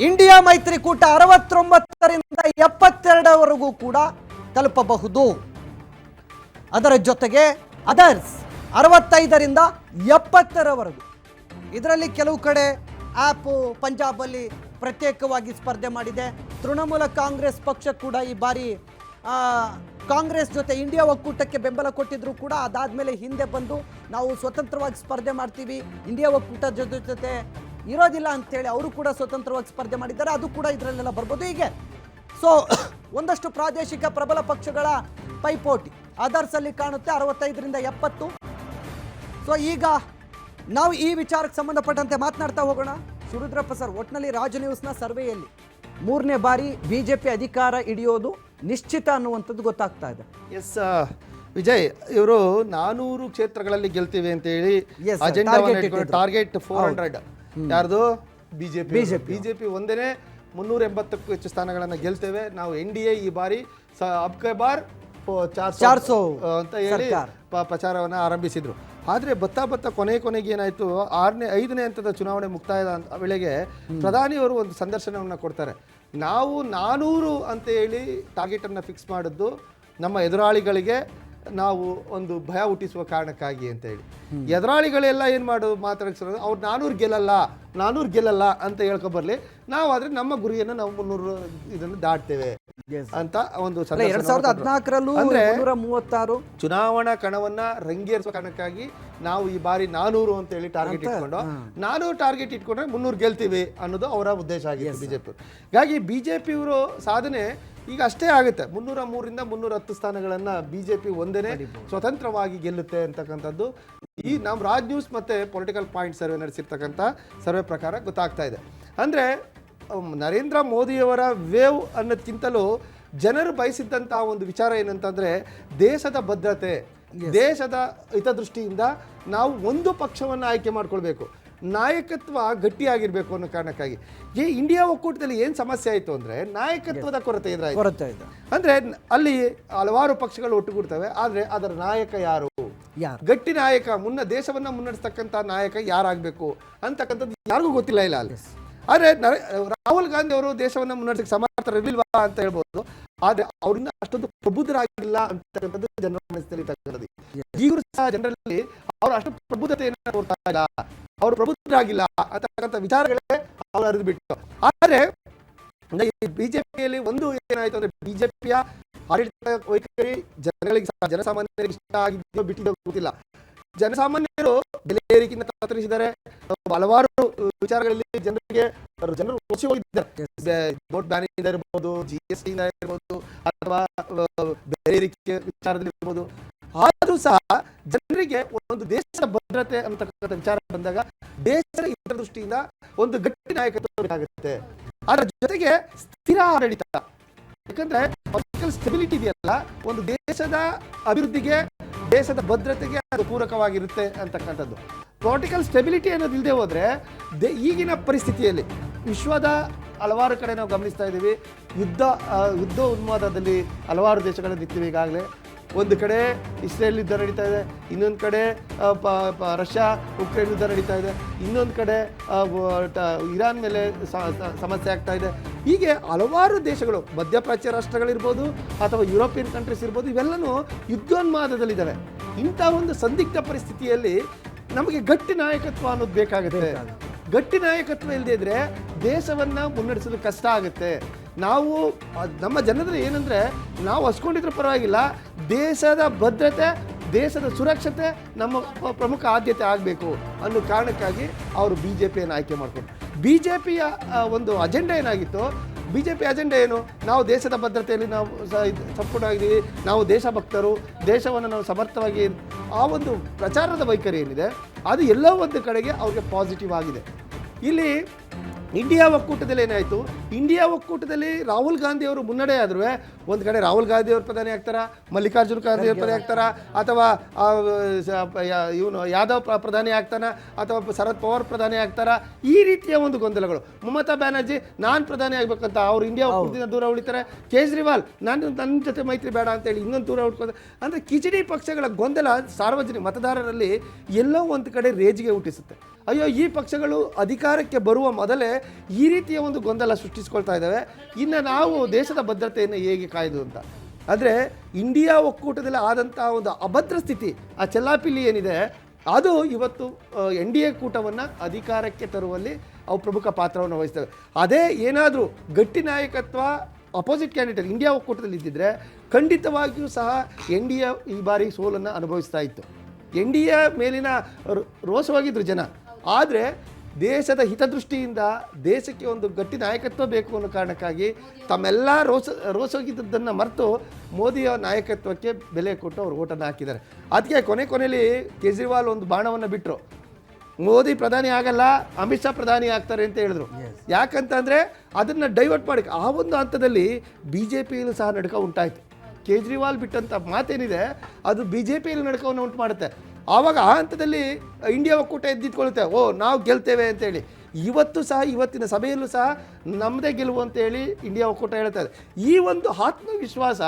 India ಮೈತ್ರಿಕೂಟ 69ರಿಂದ 72ವರೆಗೂ ಕೂಡ ತಲುಪಬಹುದು. ಅದರ ಜೊತೆಗೆ ಅದರ್ಸ್ 65ರಿಂದ 70ರವರೆಗೂ. ಇದರಲ್ಲಿ ಕೆಲವು ಕಡೆ ಆಪ್ ಪಂಜಾಬಲ್ಲಿ ಪ್ರತ್ಯೇಕವಾಗಿ ಸ್ಪರ್ಧೆ ಮಾಡಿದೆ. ತೃಣಮೂಲ ಕಾಂಗ್ರೆಸ್ ಪಕ್ಷ ಕೂಡ ಈ ಬಾರಿ ಕಾಂಗ್ರೆಸ್ ಜೊತೆ ಇಂಡಿಯಾ ಒಕ್ಕೂಟಕ್ಕೆ ಬೆಂಬಲ ಕೊಟ್ಟಿದ್ರು ಕೂಡ ಅದಾದ್ಮೇಲೆ ಹಿಂದೆ ಬಂದು ನಾವು ಸ್ವತಂತ್ರವಾಗಿ ಸ್ಪರ್ಧೆ ಮಾಡ್ತೀವಿ, ಇಂಡಿಯಾ ಒಕ್ಕೂಟದ ಜೊತೆ ಇರೋದಿಲ್ಲ ಅಂತೇಳಿ ಅವರು ಕೂಡ ಸ್ವತಂತ್ರವಾಗಿ ಸ್ಪರ್ಧೆ ಮಾಡಿದ್ದಾರೆ. ಅದು ಕೂಡ ಇದರಲ್ಲೆಲ್ಲ ಬರ್ಬೋದು. ಹೀಗೆ ಸೊ ಒಂದಷ್ಟು ಪ್ರಾದೇಶಿಕ ಪ್ರಬಲ ಪಕ್ಷಗಳ ಪೈಪೋಟಿ ಅದರ್ಸಲ್ಲಿ ಕಾಣುತ್ತೆ 65ರಿಂದ 70. ಸೊ ಈಗ ನಾವು ಈ ವಿಚಾರಕ್ಕೆ ಸಂಬಂಧಪಟ್ಟಂತೆ ಮಾತನಾಡ್ತಾ ಹೋಗೋಣ. ಶಿವರುದ್ರಪ್ಪ ಸರ್, ಒಟ್ಟಿನಲ್ಲಿ ರಾಜ್ ನ್ಯೂಸ್ನ ಸರ್ವೆಯಲ್ಲಿ 3ನೇ ಬಾರಿ ಬಿಜೆಪಿ ಅಧಿಕಾರ ಹಿಡಿಯೋದು ನಿಶ್ಚಿತ ಅನ್ನುವಂಥದ್ದು ಗೊತ್ತಾಗ್ತಾ ಇದೆ. ಎಸ್ ವಿಜಯ್, ಇವರು 400 ಕ್ಷೇತ್ರಗಳಲ್ಲಿ ಗೆಲ್ತೀವಿ ಅಂತ ಹೇಳಿ ಟಾರ್ಗೆಟ್ 400 ಯಾರ್ದು ಬಿಜೆಪಿ ಒಂದೇನೆ 380ಕ್ಕೂ ಹೆಚ್ಚು ಸ್ಥಾನಗಳನ್ನು ಗೆಲ್ತೇವೆ ನಾವು. NDA ಈ ಬಾರಿ ಅಬ್ಕೆ ಬಾರ್ 400 ಅಂತ ಹೇಳಿ ಪ್ರಚಾರವನ್ನು ಆರಂಭಿಸಿದ್ರು. ಆದರೆ ಬತ್ತಾ ಕೊನೆಗೆ ಏನಾಯಿತು, 5ನೇ ಹಂತದ ಚುನಾವಣೆ ಮುಕ್ತಾಯದ ವೇಳೆಗೆ ಪ್ರಧಾನಿಯವರು ಒಂದು ಸಂದರ್ಶನವನ್ನು ಕೊಡ್ತಾರೆ. ನಾವು 400 ಅಂತ ಹೇಳಿ ಟಾರ್ಗೆಟನ್ನು ಫಿಕ್ಸ್ ಮಾಡಿದ್ದು ನಮ್ಮ ಎದುರಾಳಿಗಳಿಗೆ ನಾವು ಒಂದು ಭಯ ಹುಟ್ಟಿಸುವ ಕಾರಣಕ್ಕಾಗಿ ಅಂತ ಹೇಳಿ. ಎದುರಾಳಿಗಳೆಲ್ಲ ಏನು ಮಾತಾಡಿಸೋದು, ಅವ್ರು 400 ಗೆಲ್ಲಲ್ಲ ಅಂತ ಹೇಳ್ಕೊಬರ್ಲಿ, ನಾವು ಆದರೆ ನಮ್ಮ ಗುರಿಯನ್ನು ನಾವು 300 ಇದನ್ನು ದಾಟ್ತೇವೆ ಅಂತ ಒಂದು 2014ರಲ್ಲೂ 336 ಚುನಾವಣಾ ಕಣವನ್ನ ರಂಗೇರಿಸುವ ಕಾರಣಕ್ಕಾಗಿ ನಾವು ಈ ಬಾರಿ 400 ಅಂತ ಹೇಳಿ ಟಾರ್ಗೆಟ್ ಇಟ್ಕೊಂಡು 400 ಟಾರ್ಗೆಟ್ ಇಟ್ಕೊಂಡ್ರೆ 300 ಗೆಲ್ತೀವಿ ಅನ್ನೋದು ಅವರ ಉದ್ದೇಶ ಆಗಿತ್ತು ಬಿಜೆಪಿ. ಹೀಗಾಗಿ ಬಿಜೆಪಿಯವರು ಸಾಧನೆ ಈಗ ಅಷ್ಟೇ ಆಗುತ್ತೆ. 303ರಿಂದ 310 ಸ್ಥಾನಗಳನ್ನು ಬಿಜೆಪಿ ಒಂದೇನೆ ಸ್ವತಂತ್ರವಾಗಿ ಗೆಲ್ಲುತ್ತೆ ಅಂತಕ್ಕಂಥದ್ದು ಈ ನಮ್ಮ ರಾಜ್ ನ್ಯೂಸ್ ಮತ್ತು ಪೊಲಿಟಿಕಲ್ ಪಾಯಿಂಟ್ ಸರ್ವೆ ನಡೆಸಿರ್ತಕ್ಕಂಥ ಸರ್ವೆ ಪ್ರಕಾರ ಗೊತ್ತಾಗ್ತಾ ಇದೆ. ಅಂದರೆ ನರೇಂದ್ರ ಮೋದಿಯವರ ವೇವ್ ಅನ್ನೋದಕ್ಕಿಂತಲೂ ಜನರು ಬಯಸಿದ್ದಂಥ ಒಂದು ವಿಚಾರ ಏನಂತಂದರೆ ದೇಶದ ಭದ್ರತೆ, ದೇಶದ ಹಿತದೃಷ್ಟಿಯಿಂದ ನಾವು ಒಂದು ಪಕ್ಷವನ್ನು ಆಯ್ಕೆ ಮಾಡ್ಕೊಳ್ಬೇಕು, ನಾಯಕತ್ವ ಗಟ್ಟಿಯಾಗಿರಬೇಕು ಅನ್ನೋ ಕಾರಣಕ್ಕಾಗಿ. ಈ ಇಂಡಿಯಾ ಒಕ್ಕೂಟದಲ್ಲಿ ಏನು ಸಮಸ್ಯೆ ಆಯಿತು ಅಂದರೆ ನಾಯಕತ್ವದ ಕೊರತೆ ಎದುರಾಯಿತು. ಅಂದರೆ ಅಲ್ಲಿ ಹಲವಾರು ಪಕ್ಷಗಳು ಒಟ್ಟುಗೂಡ್ತವೆ, ಆದರೆ ಅದರ ನಾಯಕ ಯಾರು, ಗಟ್ಟಿ ನಾಯಕ, ದೇಶವನ್ನು ಮುನ್ನಡೆಸ್ತಕ್ಕಂಥ ನಾಯಕ ಯಾರಾಗಬೇಕು ಅಂತಕ್ಕಂಥದ್ದು ಯಾರಿಗೂ ಗೊತ್ತಿಲ್ಲ ಇಲ್ಲ ಅಲ್ಲಿ. ಆದರೆ ರಾಹುಲ್ ಗಾಂಧಿ ಅವರು ದೇಶವನ್ನು ಮುನ್ನಡೆಸಕ್ಕೆ ಸಮರ್ಥರಿರ್ಲಿಲ್ವಾ ಅಂತ ಹೇಳ್ಬೋದು, ಆದರೆ ಅವರಿಂದ ಅಷ್ಟೊಂದು ಪ್ರಬುದ್ಧರಾಗಿಲ್ಲ ಅಂತಕ್ಕಂಥದ್ದು ಜನರ ಮನಸ್ಸಿನಲ್ಲಿ ತಕ್ಕಂಥದ್ದು. ಈಗಲೂ ಸಹ ಜನರಲ್ಲಿ ಅವರು ಅಷ್ಟು ಪ್ರಬುದ್ಧತೆಯನ್ನು ತೋರ್ತಾ ಇಲ್ಲ, ಅವರು ಪ್ರಬುದ್ಧರಾಗಿಲ್ಲ ಅಂತಕ್ಕಂಥ ವಿಚಾರಗಳೇ ಅವರು ಅರಿದು ಬಿಟ್ಟು. ಆದರೆ ಬಿಜೆಪಿಯಲ್ಲಿ ಒಂದು ಏನಾಯ್ತು ಅಂದ್ರೆ ಬಿಜೆಪಿಯ ಆಡಳಿತ ವೈಖರಿ ಜನಸಾಮಾನ್ಯರಿಗೆ ಇಷ್ಟ ಆಗಿದ್ದೋ ಬಿಟ್ಟಿದ್ದೋ ಗೊತ್ತಿಲ್ಲ. ಜನಸಾಮಾನ್ಯರು ಬೆಲೆ ಏರಿಕೆಯಿಂದ ತತ್ತರಿಸಿದ್ದಾರೆ. ಹಲವಾರು ವಿಚಾರಗಳಲ್ಲಿ ಜನರು ರೋಸಿ ಹೋಗಿದ್ದಾರೆ. ವೋಟ್ ಬ್ಯಾನಿಂದ ಇರ್ಬೋದು, GST ಇರ್ಬೋದು, ಅಥವಾ ಬೆಲೆ ಏರಿಕೆ ವಿಚಾರದಲ್ಲಿ ಇರ್ಬೋದು. ಆದರೂ ಸಹ ಜನರಿಗೆ ಒಂದು ದೇಶದ ಭದ್ರತೆ ಅಂತಕ್ಕಂಥ ವಿಚಾರ ಬಂದಾಗ ದೇಶದ ಹಿತದೃಷ್ಟಿಯಿಂದ ಒಂದು ಗಟ್ಟಿ ನಾಯಕತ್ವ ಬೇಕಾಗುತ್ತೆ. ಅದರ ಜೊತೆಗೆ ಸ್ಥಿರ ಆಡಳಿತ, ಯಾಕಂದ್ರೆ ಪೊಲಿಟಿಕಲ್ ಸ್ಟೆಬಿಲಿಟಿ ಇದೆಯಲ್ಲ, ಒಂದು ದೇಶದ ಅಭಿವೃದ್ಧಿಗೆ, ದೇಶದ ಭದ್ರತೆಗೆ ಅದು ಪೂರಕವಾಗಿರುತ್ತೆ ಅಂತಕ್ಕಂಥದ್ದು. ಪೊಲಿಟಿಕಲ್ ಸ್ಟೆಬಿಲಿಟಿ ಅನ್ನೋದು ಇಲ್ಲದೆ ಹೋದರೆ ಈಗಿನ ಪರಿಸ್ಥಿತಿಯಲ್ಲಿ ವಿಶ್ವದ ಹಲವಾರು ಕಡೆ ನಾವು ಗಮನಿಸ್ತಾ ಇದ್ದೀವಿ. ಯುದ್ಧ ಉನ್ಮಾದದಲ್ಲಿ ಹಲವಾರು ದೇಶಗಳು ನಿಂತಿವೆ ಈಗಾಗಲೇ. ಒಂದು ಕಡೆ ಇಸ್ರೇಲ್ ಯುದ್ಧ ನಡೀತಾ ಇದೆ, ಇನ್ನೊಂದು ಕಡೆ ರಷ್ಯಾ ಉಕ್ರೇನ್ ಯುದ್ಧ ನಡೀತಾ ಇದೆ, ಇನ್ನೊಂದು ಕಡೆ ಇರಾನ್ ಮೇಲೆ ಸಮಸ್ಯೆ ಆಗ್ತಾ ಇದೆ. ಹೀಗೆ ಹಲವಾರು ದೇಶಗಳು, ಮಧ್ಯಪ್ರಾಚ್ಯ ರಾಷ್ಟ್ರಗಳಿರ್ಬೋದು ಅಥವಾ ಯುರೋಪಿಯನ್ ಕಂಟ್ರೀಸ್ ಇರ್ಬೋದು, ಇವೆಲ್ಲನೂ ಯುದ್ಧೋನ್ಮಾದದಲ್ಲಿದ್ದಾವೆ. ಇಂಥ ಒಂದು ಸಂದಿಗ್ಧ ಪರಿಸ್ಥಿತಿಯಲ್ಲಿ ನಮಗೆ ಗಟ್ಟಿ ನಾಯಕತ್ವ ಅನ್ನೋದು ಬೇಕಾಗುತ್ತೆ. ಗಟ್ಟಿ ನಾಯಕತ್ವ ಇಲ್ಲದೇ ಇದ್ರೆ ದೇಶವನ್ನು ಮುನ್ನಡೆಸೋದು ಕಷ್ಟ ಆಗುತ್ತೆ. ನಾವು ನಮ್ಮ ಜನರು ಏನಂದರೆ, ನಾವು ಹಸ್ಕೊಂಡಿದ್ರು ಪರವಾಗಿಲ್ಲ, ದೇಶದ ಭದ್ರತೆ, ದೇಶದ ಸುರಕ್ಷತೆ ನಮ್ಮ ಪ್ರಮುಖ ಆದ್ಯತೆ ಆಗಬೇಕು ಅನ್ನೋ ಕಾರಣಕ್ಕಾಗಿ ಅವರು BJPಯನ್ನು ಆಯ್ಕೆ ಮಾಡಿಕೊಂಡ್ರು. BJPಯ ಒಂದು ಅಜೆಂಡಾ ಏನಾಗಿತ್ತು, BJP ಅಜೆಂಡಾ ಏನು, ನಾವು ದೇಶದ ಭದ್ರತೆಯಲ್ಲಿ ನಾವು ಸಂಪೂರ್ಣವಾಗಿದ್ದೀವಿ, ನಾವು ದೇಶಭಕ್ತರು, ದೇಶವನ್ನು ನಾವು ಸಮರ್ಥವಾಗಿ, ಆ ಒಂದು ಪ್ರಚಾರದ ವೈಖರಿ ಏನಿದೆ ಅದು ಎಲ್ಲೋ ಒಂದು ಕಡೆಗೆ ಅವ್ರಿಗೆ ಪಾಸಿಟಿವ್ ಆಗಿದೆ. ಇಲ್ಲಿ ಇಂಡಿಯಾ ಒಕ್ಕೂಟದಲ್ಲಿ ಏನಾಯಿತು, ಇಂಡಿಯಾ ಒಕ್ಕೂಟದಲ್ಲಿ ರಾಹುಲ್ ಗಾಂಧಿ ಅವರು ಮುನ್ನಡೆ ಆದ್ರೂ ಒಂದು ಕಡೆ ರಾಹುಲ್ ಗಾಂಧಿ ಅವರು ಪ್ರಧಾನಿ ಆಗ್ತಾರ, ಮಲ್ಲಿಕಾರ್ಜುನ್ ಖರ್ಗೆ ಅವರು ಪ್ರಧಾನಿ ಆಗ್ತಾರ, ಅಥವಾ ಇವನು ಯಾದವ್ ಪ್ರಧಾನಿ ಆಗ್ತಾನ, ಅಥವಾ ಶರದ್ ಪವಾರ್ ಪ್ರಧಾನಿ ಆಗ್ತಾರ. ಈ ರೀತಿಯ ಒಂದು ಗೊಂದಲಗಳು. ಮಮತಾ ಬ್ಯಾನರ್ಜಿ ನಾನು ಪ್ರಧಾನಿ ಆಗ್ಬೇಕಂತ ಅವರು ಇಂಡಿಯಾ ಒಕ್ಕೂಟದಿಂದ ದೂರ ಉಳಿತಾರೆ. ಕೇಜ್ರಿವಾಲ್ ನನ್ನ ಜೊತೆ ಮೈತ್ರಿ ಬೇಡ ಅಂತೇಳಿ ಇನ್ನೊಂದು ದೂರ ಉಳ್ಕೊಂಡು, ಅಂದರೆ ಕಿಚಡಿ ಪಕ್ಷಗಳ ಗೊಂದಲ ಸಾರ್ವಜನಿಕ ಮತದಾರರಲ್ಲಿ ಎಲ್ಲೋ ಒಂದು ಕಡೆ ರೇಜಿಗೆ ಹುಟ್ಟಿಸುತ್ತೆ. ಅಯ್ಯೋ ಈ ಪಕ್ಷಗಳು ಅಧಿಕಾರಕ್ಕೆ ಬರುವ ಮೊದಲೇ ಈ ರೀತಿಯ ಒಂದು ಗೊಂದಲ ಸೃಷ್ಟಿಸ್ಕೊಳ್ತಾ ಇದ್ದಾವೆ, ಇನ್ನು ನಾವು ದೇಶದ ಭದ್ರತೆಯನ್ನು ಹೇಗೆ ಕಾಯ್ದು ಅಂತ. ಆದರೆ ಇಂಡಿಯಾ ಒಕ್ಕೂಟದಲ್ಲಿ ಆದಂಥ ಒಂದು ಅಭದ್ರ ಸ್ಥಿತಿ, ಆ ಚೆಲ್ಲಾಪಿಲ್ಲಿ ಏನಿದೆ, ಅದು ಇವತ್ತು NDA ಕೂಟವನ್ನು ಅಧಿಕಾರಕ್ಕೆ ತರುವಲ್ಲಿ ಅವು ಪ್ರಮುಖ ಪಾತ್ರವನ್ನು ವಹಿಸ್ತವೆ. ಅದೇ ಏನಾದರೂ ಗಟ್ಟಿ ನಾಯಕತ್ವ ಅಪೋಸಿಟ್ ಕ್ಯಾಂಡಿಡೇಟ್ ಇಂಡಿಯಾ ಒಕ್ಕೂಟದಲ್ಲಿ ಇದ್ದಿದ್ರೆ ಖಂಡಿತವಾಗಿಯೂ ಸಹ NDA ಈ ಬಾರಿ ಸೋಲನ್ನು ಅನುಭವಿಸ್ತಾ ಇತ್ತು. NDA ಮೇಲಿನ ರೋಷವಾಗಿದ್ರು ಜನ. ಆದರೆ ದೇಶದ ಹಿತದೃಷ್ಟಿಯಿಂದ ದೇಶಕ್ಕೆ ಒಂದು ಗಟ್ಟಿ ನಾಯಕತ್ವ ಬೇಕು ಅನ್ನೋ ಕಾರಣಕ್ಕಾಗಿ ತಮ್ಮೆಲ್ಲ ರೋಷವಾಗಿದ್ದನ್ನು ಮರೆತು ಮೋದಿಯ ನಾಯಕತ್ವಕ್ಕೆ ಬೆಲೆ ಕೊಟ್ಟು ಅವರು ಓಟನ್ನು ಹಾಕಿದ್ದಾರೆ. ಅದಕ್ಕೆ ಕೊನೆಯಲ್ಲಿ ಕೇಜ್ರಿವಾಲ್ ಒಂದು ಬಾಣವನ್ನು ಬಿಟ್ಟರು, ಮೋದಿ ಪ್ರಧಾನಿ ಆಗಲ್ಲ, ಅಮಿತ್ ಶಾ ಪ್ರಧಾನಿ ಆಗ್ತಾರೆ ಅಂತ ಹೇಳಿದ್ರು. ಯಾಕಂತಂದರೆ ಅದನ್ನು ಡೈವರ್ಟ್ ಮಾಡೋಕ್ಕೆ ಆ ಒಂದು ಹಂತದಲ್ಲಿ BJPಯಲ್ಲೂ ಸಹ ನಡುಕ ಉಂಟಾಯಿತು. ಕೇಜ್ರಿವಾಲ್ ಬಿಟ್ಟಂಥ ಮಾತೇನಿದೆ ಅದು BJPಯಲ್ಲಿ ನಡುಕವನ್ನು ಉಂಟು ಮಾಡುತ್ತೆ. ಆವಾಗ ಆ ಹಂತದಲ್ಲಿ ಇಂಡಿಯಾ ಒಕ್ಕೂಟ ಎದ್ದಿಟ್ಕೊಳ್ಳುತ್ತೆ, ಓ ನಾವು ಗೆಲ್ತೇವೆ ಅಂತೇಳಿ. ಇವತ್ತು ಸಹ ಇವತ್ತಿನ ಸಭೆಯಲ್ಲೂ ಸಹ ನಮ್ಮದೇ ಗೆಲುವು ಅಂತೇಳಿ ಇಂಡಿಯಾ ಒಕ್ಕೂಟ ಹೇಳ್ತಾರೆ. ಈ ಒಂದು ಆತ್ಮವಿಶ್ವಾಸ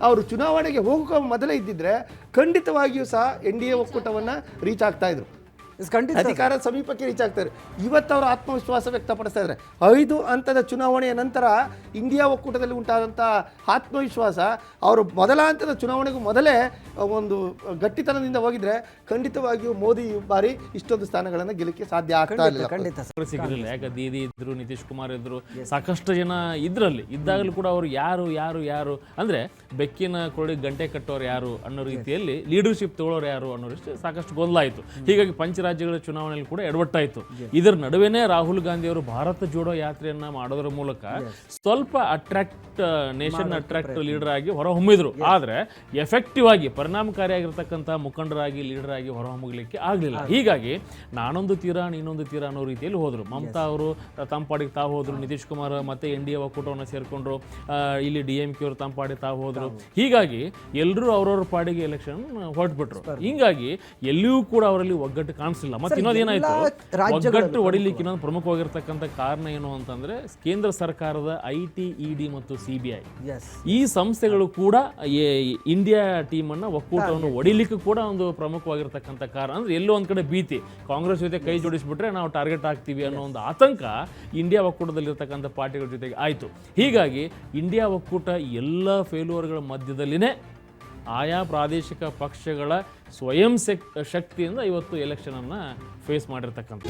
ಅವರು ಚುನಾವಣೆಗೆ ಹೋಗೋ ಮೊದಲೇ ಇದ್ದಿದ್ರೆ ಖಂಡಿತವಾಗಿಯೂ ಸಹ NDA ಒಕ್ಕೂಟವನ್ನು ರೀಚ್ ಆಗ್ತಾಯಿದ್ರು, ಅಧಿಕಾರ ಸಮೀಪಕ್ಕೆ ರೀಚ್ ಆಗ್ತಾರೆ. ಇವತ್ತು ಅವರು ಆತ್ಮವಿಶ್ವಾಸ ವ್ಯಕ್ತಪಡಿಸ್ತಾ ಇದ್ದಾರೆ. 5 ಹಂತದ ಚುನಾವಣೆಯ ನಂತರ ಇಂಡಿಯಾ ಒಕ್ಕೂಟದಲ್ಲಿ ಉಂಟಾದಂಥ ಆತ್ಮವಿಶ್ವಾಸ ಅವರು ಮೊದಲ ಹಂತದ ಚುನಾವಣೆಗೂ ಮೊದಲೇ ಒಂದು ಗಟ್ಟಿತನದಿಂದ ಹೋಗಿದ್ರೆ ಖಂಡಿತವಾಗಿಯೂ ಮೋದಿ ಬಾರಿ ಇಷ್ಟೊಂದು ಸ್ಥಾನಗಳನ್ನು ಗೆಲ್ಲಕ್ಕೆ ಸಾಧ್ಯ ಆಗ್ತಾ ಇಲ್ಲ. ಸಿಗಲಿಲ್ಲ. ಯಾಕೆ ದೀದಿ ಇದ್ರು, ನಿತೀಶ್ ಕುಮಾರ್ ಇದ್ರು, ಸಾಕಷ್ಟು ಜನ ಇದ್ರಲ್ಲಿ ಇದ್ದಾಗಲೂ ಕೂಡ ಅವರು ಯಾರು ಅಂದ್ರೆ ಬೆಕ್ಕಿನ ಕೊಡಿ ಗಂಟೆ ಕಟ್ಟೋರು ಯಾರು ಅನ್ನೋ ರೀತಿಯಲ್ಲಿ ಲೀಡರ್ಶಿಪ್ ತಗೊಳ್ಳೋರು ಯಾರು ಅನ್ನೋಷ್ಟು ಸಾಕಷ್ಟು ಗೊಂದಲ ಆಯಿತು. ಹೀಗಾಗಿ ಪಂಚರಾಜ್ಯಗಳ ಚುನಾವಣೆಯಲ್ಲಿ ಕೂಡ ಎಡವಟ್ಟಾಯಿತು. ಇದರ ನಡುವೆನೇ ರಾಹುಲ್ ಗಾಂಧಿ ಅವರು ಭಾರತ ಜೋಡೋ ಯಾತ್ರೆಯನ್ನ ಮಾಡೋದ್ರ ಮೂಲಕ ಸ್ವಲ್ಪ ನೇಷನ್ ಅಟ್ರಾಕ್ಟ್ ಲೀಡರ್ ಆಗಿ ಹೊರಹೊಮ್ಮಿದ್ರು. ಆದ್ರೆ ಎಫೆಕ್ಟಿವ್ ಆಗಿ ಪರಿಣಾಮಕಾರಿಯಾಗಿರ್ತಕ್ಕಂಥ ಮುಖಂಡರಾಗಿ ಲೀಡರ್ ಆಗಿ ಹೊರಹೊಮ್ಮಲಿಕ್ಕೆ ಆಗಲಿಲ್ಲ. ಹೀಗಾಗಿ ನಾನೊಂದು ತೀರಾ ನೀನೊಂದು ತೀರಾ ಅನ್ನೋ ರೀತಿಯಲ್ಲಿ ಹೋದ್ರು. ಮಮತಾ ಅವರು ತಮ್ಮ ಪಾಡಿಗೆ ತಾವು ಹೋದ್ರು, ನಿತೀಶ್ ಕುಮಾರ್ ಮತ್ತೆ NDA ಒಕ್ಕೂಟವನ್ನು ಸೇರ್ಕೊಂಡ್ರು, ಇಲ್ಲಿ DMK ಅವರು ತಮ್ಮ ಪಾಡಿಗೆ ತಾವು ಹೋದ್ರು. ಹೀಗಾಗಿ ಎಲ್ಲರೂ ಅವ್ರವ್ರ ಪಾಡಿಗೆ ಎಲೆಕ್ಷನ್ ಹೊರಟ್ಬಿಟ್ರು. ಹಿಂಗಾಗಿ ಎಲ್ಲಿಯೂ ಕೂಡ ಅವರಲ್ಲಿ ಒಗ್ಗಟ್ಟು ಕಾಣಿಸಿಲ್ಲ. ಮತ್ತೆ ಇನ್ನೊಂದೇನಾಯ್ತು, ಒಗ್ಗಟ್ಟು ಹೊಡಿಲಿಕ್ಕೆ ಇನ್ನೊಂದು ಪ್ರಮುಖವಾಗಿರ್ತಕ್ಕಂಥ ಕಾರಣ ಏನು ಅಂತಂದ್ರೆ ಕೇಂದ್ರ ಸರ್ಕಾರದ IT, ED ಮತ್ತು CBI ಈ ಸಂಸ್ಥೆಗಳು ಕೂಡ ಇಂಡಿಯಾ ಟೀಮ್ ಅನ್ನ ಒಕ್ಕೂಟವನ್ನು ಹೊಡಿಲಿಕ್ಕೆ ಕೂಡ ಒಂದು ಪ್ರಮುಖವಾಗಿರ್ತಕ್ಕಂಥ ಕಾರಣ. ಅಂದ್ರೆ ಎಲ್ಲೋ ಒಂದ್ ಕಡೆ ಭೀತಿ, ಕಾಂಗ್ರೆಸ್ ಜೊತೆ ಕೈ ಜೋಡಿಸ್ಬಿಟ್ರೆ ನಾವು ಟಾರ್ಗೆಟ್ ಆಗ್ತೀವಿ ಅನ್ನೋ ಒಂದು ಆತಂಕ ಇಂಡಿಯಾ ಒಕ್ಕೂಟದಲ್ಲಿರ್ತಕ್ಕಂಥ ಪಾರ್ಟಿಗಳ ಜೊತೆಗೆ ಆಯ್ತು. ಹೀಗಾಗಿ ಇಂಡಿಯಾ ಒಕ್ಕೂಟ ಎಲ್ಲ ಫೇಲ್ಯೂರ್ಗಳ ಮಧ್ಯದಲ್ಲಿನೇ ಆಯಾ ಪ್ರಾದೇಶಿಕ ಪಕ್ಷಗಳ ಸ್ವಯಂ ಶಕ್ತಿಯಿಂದ ಇವತ್ತು ಎಲೆಕ್ಷನ್ ಅನ್ನ ಫೇಸ್ ಮಾಡಿರ್ತಕ್ಕಂಥ